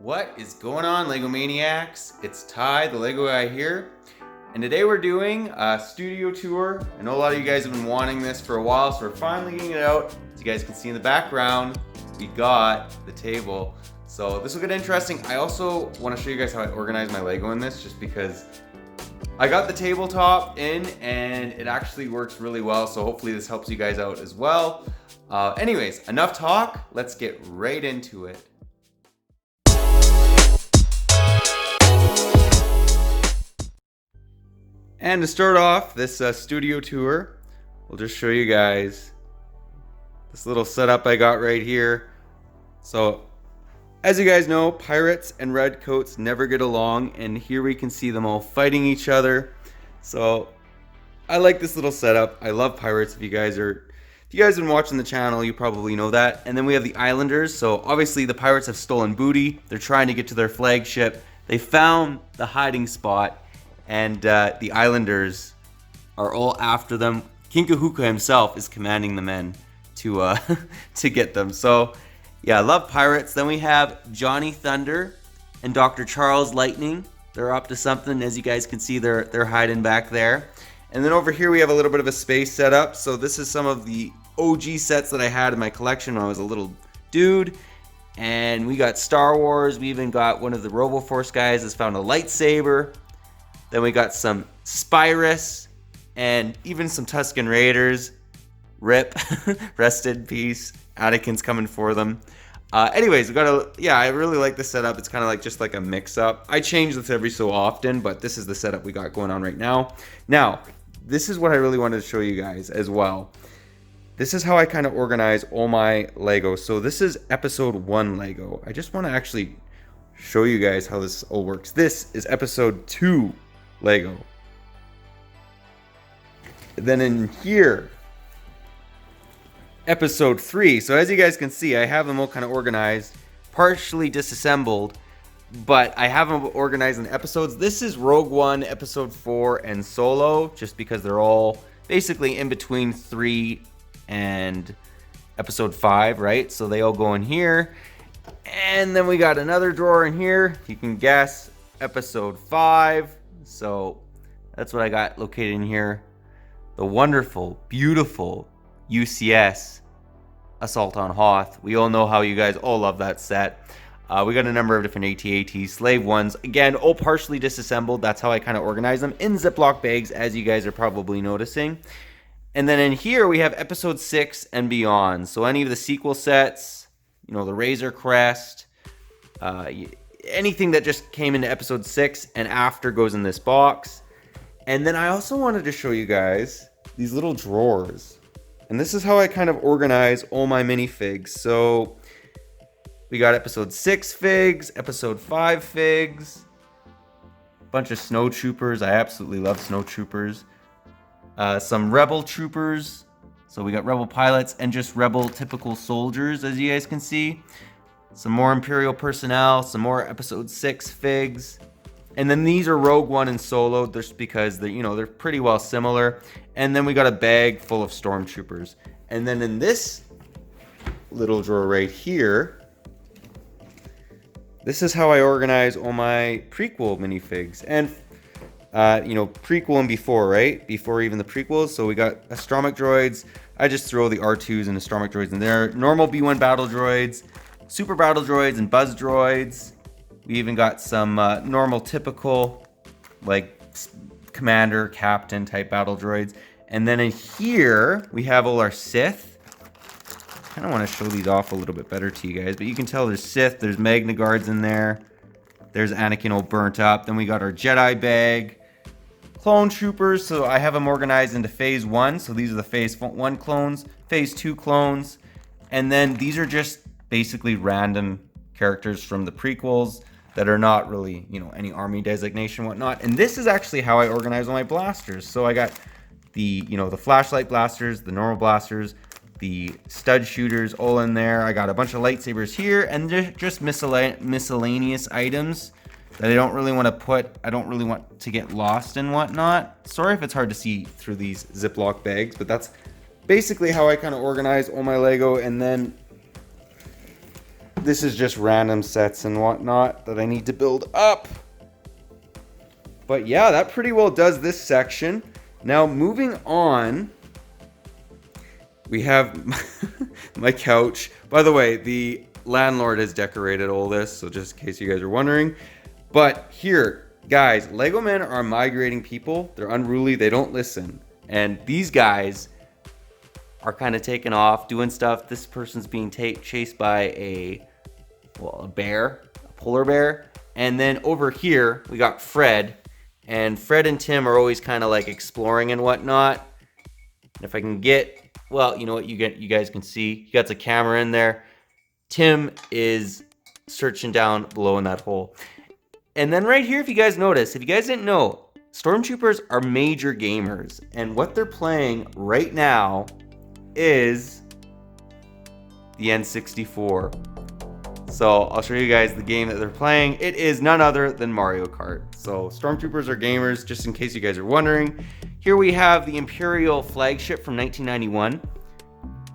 What is going on, LEGO Maniacs? It's Ty, the LEGO guy here, and today we're doing a studio tour. I know a lot of you guys have been wanting this for a while, so we're finally getting it out. As you guys can see in the background, we got the table. So this will get interesting. I also want to show you guys how I organize my LEGO in this, just because I got the tabletop in and it actually works really well, so hopefully this helps you guys out as well. Anyways, enough talk, let's get right into it. And to start off this studio tour, we'll just show you guys this little setup I got right here. So, as you guys know, pirates and redcoats never get along, and here we can see them all fighting each other. So, I like this little setup. I love pirates. If you guys have been watching the channel, you probably know that. And then we have the islanders. So, obviously, the pirates have stolen booty. They're trying to get to their flagship. They found the hiding spot. And the islanders are all after them. King Kahuka himself is commanding the men to to get them. So, yeah, I love pirates. Then we have Johnny Thunder and Dr. Charles Lightning. They're up to something. As you guys can see, they're hiding back there. And then over here we have a little bit of a space setup. So this is some of the OG sets that I had in my collection when I was a little dude. And we got Star Wars. We even got one of the RoboForce guys that's found a lightsaber. Then we got some Spyrus and even some Tusken Raiders. RIP. Rest in peace. Anakin's coming for them. Anyways, we got I really like this setup. It's kind of like just like a mix-up. I change this every so often, but this is the setup we got going on right now. Now, this is what I really wanted to show you guys as well. This is how I kind of organize all my Lego. So this is episode 1 Lego. I just want to actually show you guys how this all works. This is episode 2 Lego. Then in here, episode 3. So as you guys can see, I have them all kind of organized, partially disassembled, but I have them organized in episodes. This is Rogue One, episode 4, and Solo, just because they're all basically in between 3 and episode 5, right? So they all go in here. And then we got another drawer in here. You can guess, episode 5. So that's what I got located in here. The wonderful, beautiful UCS Assault on Hoth. We all know how you guys all love that set. We got a number of different AT-AT slave ones. Again, all partially disassembled. That's how I kind of organize them in Ziploc bags, as you guys are probably noticing. And then in here, we have episode 6 and beyond. So any of the sequel sets, you know, the Razor Crest, anything that just came into episode 6 and after goes in this box. And then I also wanted to show you guys these little drawers. And this is how I kind of organize all my minifigs. So we got episode 6 figs, episode 5 figs, bunch of snow troopers. I absolutely love snow troopers. Some rebel troopers. So we got rebel pilots and just rebel typical soldiers, as you guys can see. Some more Imperial personnel, some more episode 6 figs. And then these are Rogue One and Solo, just because they're pretty well similar. And then we got a bag full of stormtroopers. And then in this little drawer right here, this is how I organize all my prequel minifigs. And prequel and before, right? Before even the prequels. So we got astromech droids. I just throw the R2s and astromech droids in there. Normal B1 battle droids, super battle droids, and buzz droids. We even got some normal, typical, like commander, captain type battle droids. And then in here, we have all our Sith. I kind of want to show these off a little bit better to you guys, but you can tell there's Sith, there's Magna Guards in there. There's Anakin all burnt up. Then we got our Jedi bag. Clone troopers, so I have them organized into phase 1. So these are the phase 1 clones, phase 2 clones. And then these are just basically random characters from the prequels that are not really, any army designation, whatnot. And this is actually how I organize all my blasters. So I got the flashlight blasters, the normal blasters, the stud shooters all in there. I got a bunch of lightsabers here, and just miscellaneous items that I don't really want to get lost and whatnot. Sorry if it's hard to see through these Ziploc bags, but that's basically how I kind of organize all my Lego. And then this is just random sets and whatnot that I need to build up. But yeah, that pretty well does this section. Now moving on, we have my couch. By the way, the landlord has decorated all this, so just in case you guys are wondering. But here, guys, Lego men are migrating people. They're unruly, they don't listen. And these guys are kind of taking off, doing stuff. This person's being chased by a bear, a polar bear. And then over here, we got Fred. And Fred and Tim are always kind of like exploring and whatnot. And if I can get, well, you know what, you guys can see, he got the camera in there. Tim is searching down below in that hole. And then right here, if you guys notice, if you guys didn't know, Stormtroopers are major gamers. And what they're playing right now is the N64. So I'll show you guys the game that they're playing. It is none other than Mario Kart. So Stormtroopers are gamers, just in case you guys are wondering. Here we have the Imperial flagship from 1991.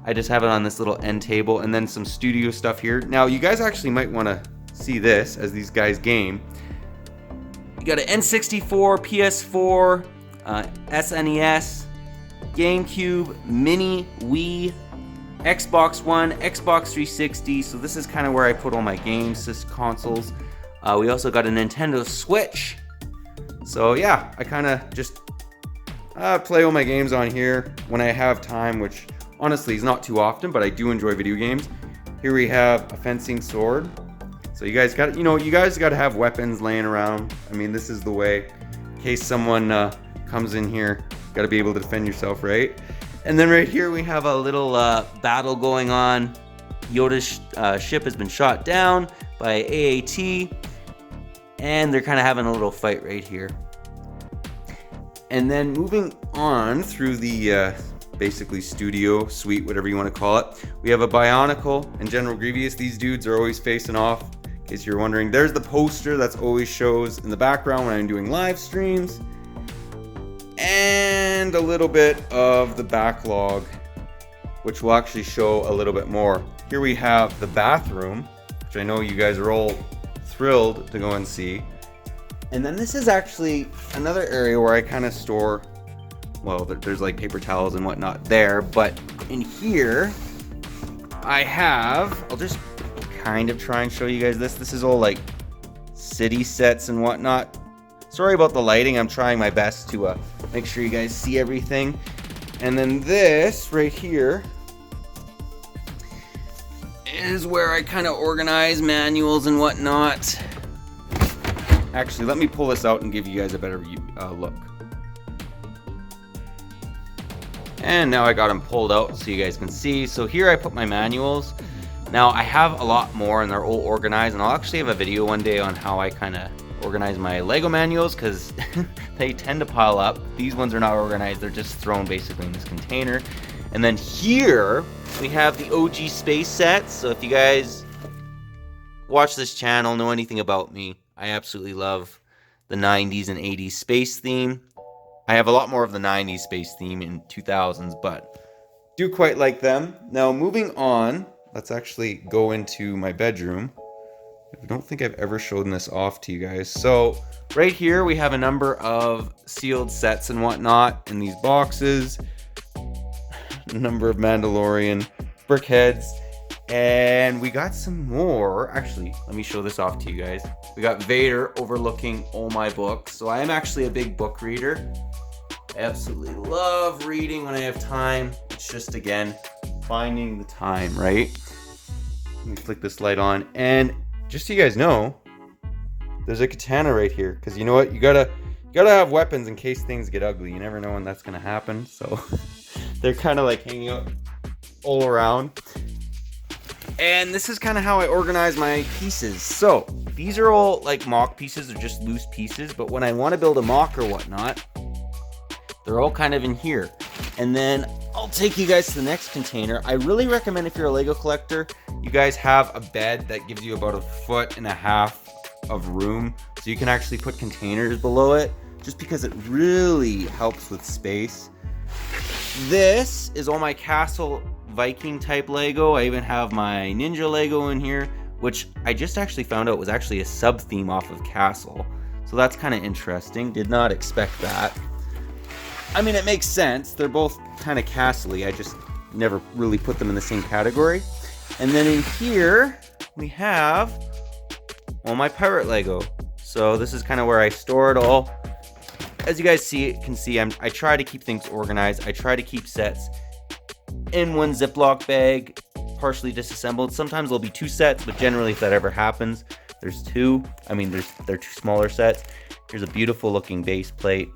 I just have it on this little end table, and then some studio stuff here. Now you guys actually might want to see this as these guys game. You got an N64, PS4, SNES, GameCube, Mini, Wii, Xbox One, Xbox 360. So this is kind of where I put all my games, this consoles. We also got a Nintendo Switch. So yeah, I kind of just play all my games on here when I have time, which honestly is not too often, but I do enjoy video games. Here we have a fencing sword. So you guys got, you guys got to have weapons laying around. I mean, this is the way. In case someone comes in here, got to be able to defend yourself, right? And then right here we have a little battle going on. Yoda's ship has been shot down by AAT, and they're kind of having a little fight right here. And then moving on through the basically studio suite, whatever you want to call it, we have a Bionicle and General Grievous. These dudes are always facing off, in case you're wondering. There's the poster that's always shows in the background when I'm doing live streams. And a little bit of the backlog, which will actually show a little bit more. Here we have the bathroom, which I know you guys are all thrilled to go and see. And then this is actually another area where I kind of store, well, there's like paper towels and whatnot there, but in here I have, I'll just kind of try and show you guys this. This is all like city sets and whatnot. Sorry about the lighting, I'm trying my best to make sure you guys see everything. And then this right here is where I kind of organize manuals and whatnot. Actually, let me pull this out and give you guys a better look. And now I got them pulled out so you guys can see. So here I put my manuals. Now I have a lot more and they're all organized, and I'll actually have a video one day on how I kind of organize my Lego manuals, because they tend to pile up. These ones are not organized, they're just thrown basically in this container. And then here we have the OG space sets. So if you guys watch this channel, know anything about me, I absolutely love the 90s and 80s space theme. I have a lot more of the 90s space theme in 2000s, but do quite like them. Now moving on, let's actually go into my bedroom. I don't think I've ever shown this off to you guys. So right here we have a number of sealed sets and whatnot in these boxes. A number of Mandalorian brickheads. And we got some more. Actually, let me show this off to you guys. We got Vader overlooking all my books. So I am actually a big book reader. I absolutely love reading when I have time. It's just, again, finding the time, right? Let me flick this light on. And just so you guys know, there's a katana right here, because you know what, you gotta have weapons in case things get ugly. You never know when that's gonna happen. So they're kind of like hanging out all around. And this is kind of how I organize my pieces. So these are all like mock pieces, or just loose pieces, but when I want to build a mock or whatnot, they're all kind of in here. And then I'll take you guys to the next container. I really recommend, if you're a Lego collector, you guys have a bed that gives you about 1.5 feet of room, so you can actually put containers below it, just because it really helps with space. This is all my Castle Viking type Lego. I even have my Ninja Lego in here, which I just actually found out was actually a sub-theme off of Castle. So that's kind of interesting. Did not expect that. I mean, it makes sense. They're both kind of castle-y. I just never really put them in the same category. And then in here, we have all my pirate Lego. So this is kind of where I store it all. As you guys can see, I try to keep things organized. I try to keep sets in one Ziploc bag, partially disassembled. Sometimes there'll be 2 sets, but generally if that ever happens, there's 2. I mean, they're 2 smaller sets. Here's a beautiful looking base plate.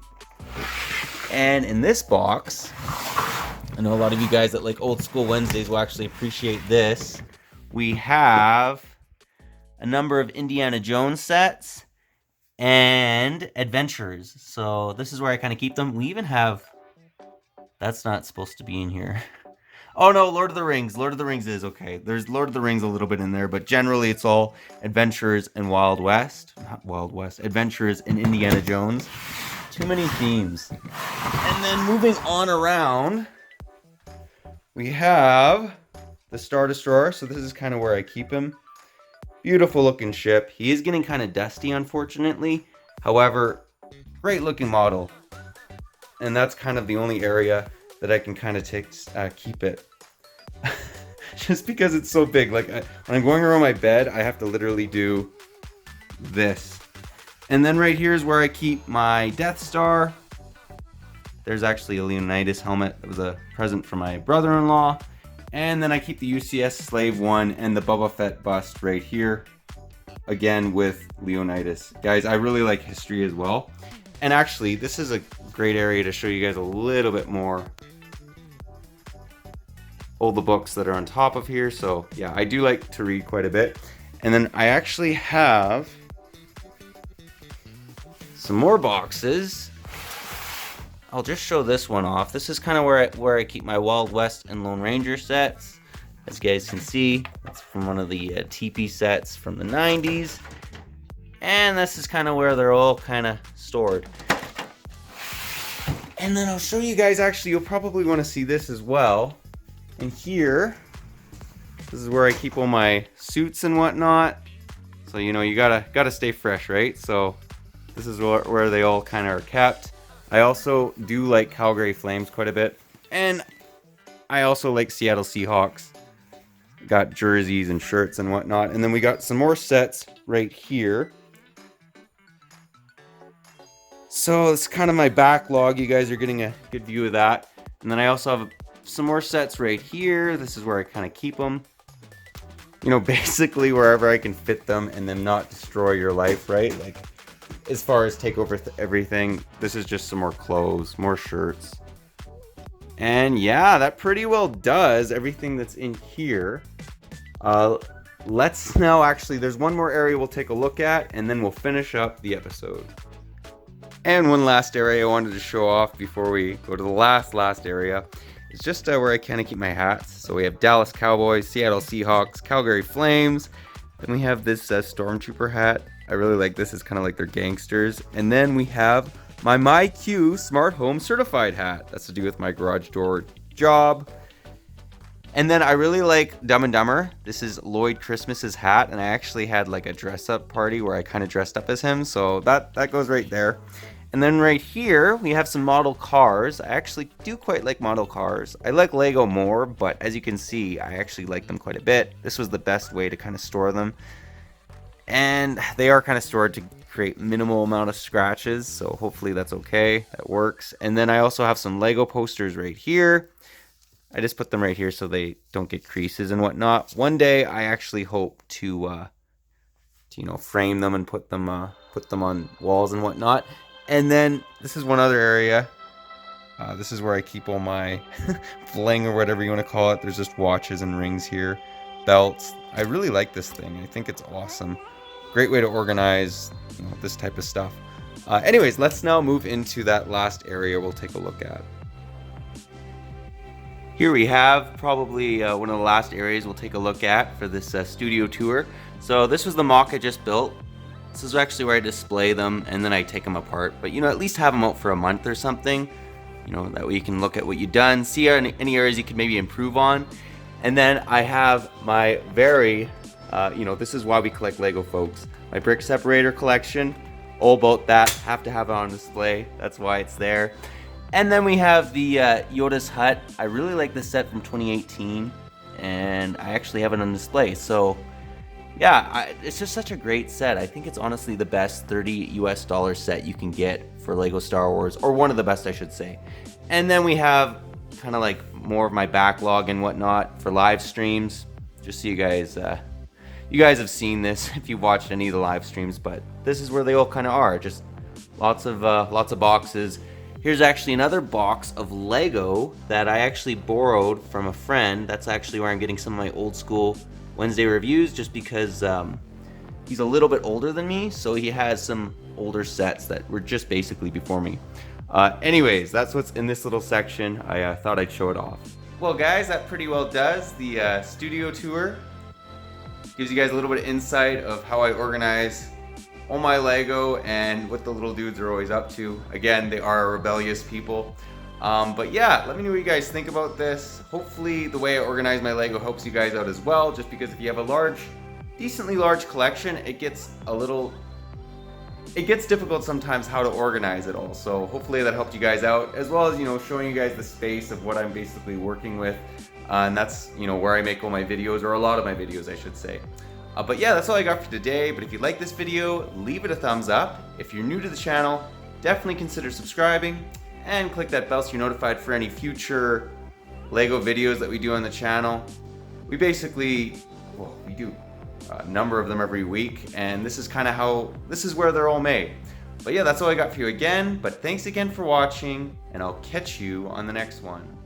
And in this box, I know a lot of you guys that like Old School Wednesdays will actually appreciate this. We have a number of Indiana Jones sets and adventures. So this is where I kind of keep them. We even have, that's not supposed to be in here. Oh no, Lord of the Rings. Lord of the Rings is okay. There's Lord of the Rings a little bit in there, but generally it's all Adventures and Wild West. Not Wild West. Adventures in Indiana Jones. Too many themes. And then moving on around, we have the Star Destroyer. So this is kind of where I keep him. Beautiful looking ship. He is getting kind of dusty, unfortunately. However, great looking model. And that's kind of the only area that I can kind of keep it. Just because it's so big. Like when I'm going around my bed, I have to literally do this. And then right here is where I keep my Death Star. There's actually a Leonidas helmet. That was a present from my brother-in-law. And then I keep the UCS Slave 1 and the Boba Fett bust right here. Again with Leonidas. Guys, I really like history as well. And actually, this is a great area to show you guys a little bit more. All the books that are on top of here. So yeah, I do like to read quite a bit. And then I actually have some more boxes. I'll just show this one off. This is kind of where I keep my Wild West and Lone Ranger sets. As you guys can see, that's from one of the TP sets from the 90s. And this is kind of where they're all kind of stored. And then I'll show you guys, actually, you'll probably want to see this as well. And here, this is where I keep all my suits and whatnot. So, you know, you gotta stay fresh, right? So this is where they all kind of are kept. I also do like Calgary Flames quite a bit. And I also like Seattle Seahawks. Got jerseys and shirts and whatnot. And then we got some more sets right here. So it's kind of my backlog. You guys are getting a good view of that. And then I also have some more sets right here. This is where I kind of keep them. You know, basically wherever I can fit them and then not destroy your life, right? Like, as far as take over everything, this is just some more clothes, more shirts. And yeah, that pretty well does everything that's in here. Let's now actually, there's one more area we'll take a look at, and then we'll finish up the episode. And one last area I wanted to show off before we go to the last area. It's just where I kind of keep my hats. So we have Dallas Cowboys, Seattle Seahawks, Calgary Flames. Then we have this Stormtrooper hat. I really like this. It's kind of like they're gangsters. And then we have my MyQ Smart Home Certified hat. That's to do with my garage door job. And then I really like Dumb and Dumber. This is Lloyd Christmas's hat. And I actually had like a dress up party where I kind of dressed up as him. So that goes right there. And then right here, we have some model cars. I actually do quite like model cars. I like Lego more, but as you can see, I actually like them quite a bit. This was the best way to kind of store them. And they are kind of stored to create minimal amount of scratches, so hopefully that's okay. That works. And then I also have some Lego posters right here. I just put them right here so they don't get creases and whatnot. One day, I actually hope to you know, frame them and put them on walls and whatnot. And then this is one other area. This is where I keep all my bling or whatever you want to call it. There's just watches and rings here, belts. I really like this thing. I think it's awesome. Great way to organize, you know, this type of stuff. Anyways, let's now move into that last area we'll take a look at. Here we have probably one of the last areas we'll take a look at for this studio tour. So this was the mock I just built. This is actually where I display them and then I take them apart. But, you know, at least have them out for a month or something. You know, that way you can look at what you've done, see any areas you can maybe improve on. And then I have my very You know, this is why we collect Lego, folks. My brick separator collection, all about that. Have to have it on display. That's why it's there. And then we have the Yoda's Hut. I really like this set from 2018, and I actually have it on display. So yeah, it's just such a great set. I think it's honestly the best $30 US set you can get for Lego Star Wars, or one of the best, I should say. And then we have kind of like more of my backlog and whatnot for live streams. Just so you guys have seen this if you've watched any of the live streams, but this is where they all kind of are. Just lots of boxes. Here's actually another box of Lego that I actually borrowed from a friend. That's actually where I'm getting some of my old school Wednesday reviews, just because he's a little bit older than me, so he has some older sets that were just basically before me. Anyways, that's what's in this little section. I thought I'd show it off. Well guys, that pretty well does the studio tour. Gives you guys a little bit of insight of how I organize all my Lego and what the little dudes are always up to. Again, they are rebellious people. But yeah, let me know what you guys think about this. Hopefully the way I organize my Lego helps you guys out as well, just because if you have a decently large collection, it gets difficult sometimes how to organize it all. So hopefully that helped you guys out, as well as, you know, showing you guys the space of what I'm basically working with. And that's, you know, where I make all my videos, or a lot of my videos, I should say. But yeah, that's all I got for today. But if you like this video, leave it a thumbs up. If you're new to the channel, definitely consider subscribing and click that bell so you're notified for any future Lego videos that we do on the channel. We basically, well, we do a number of them every week, and this is where they're all made. But yeah, that's all I got for you again. But thanks again for watching, and I'll catch you on the next one.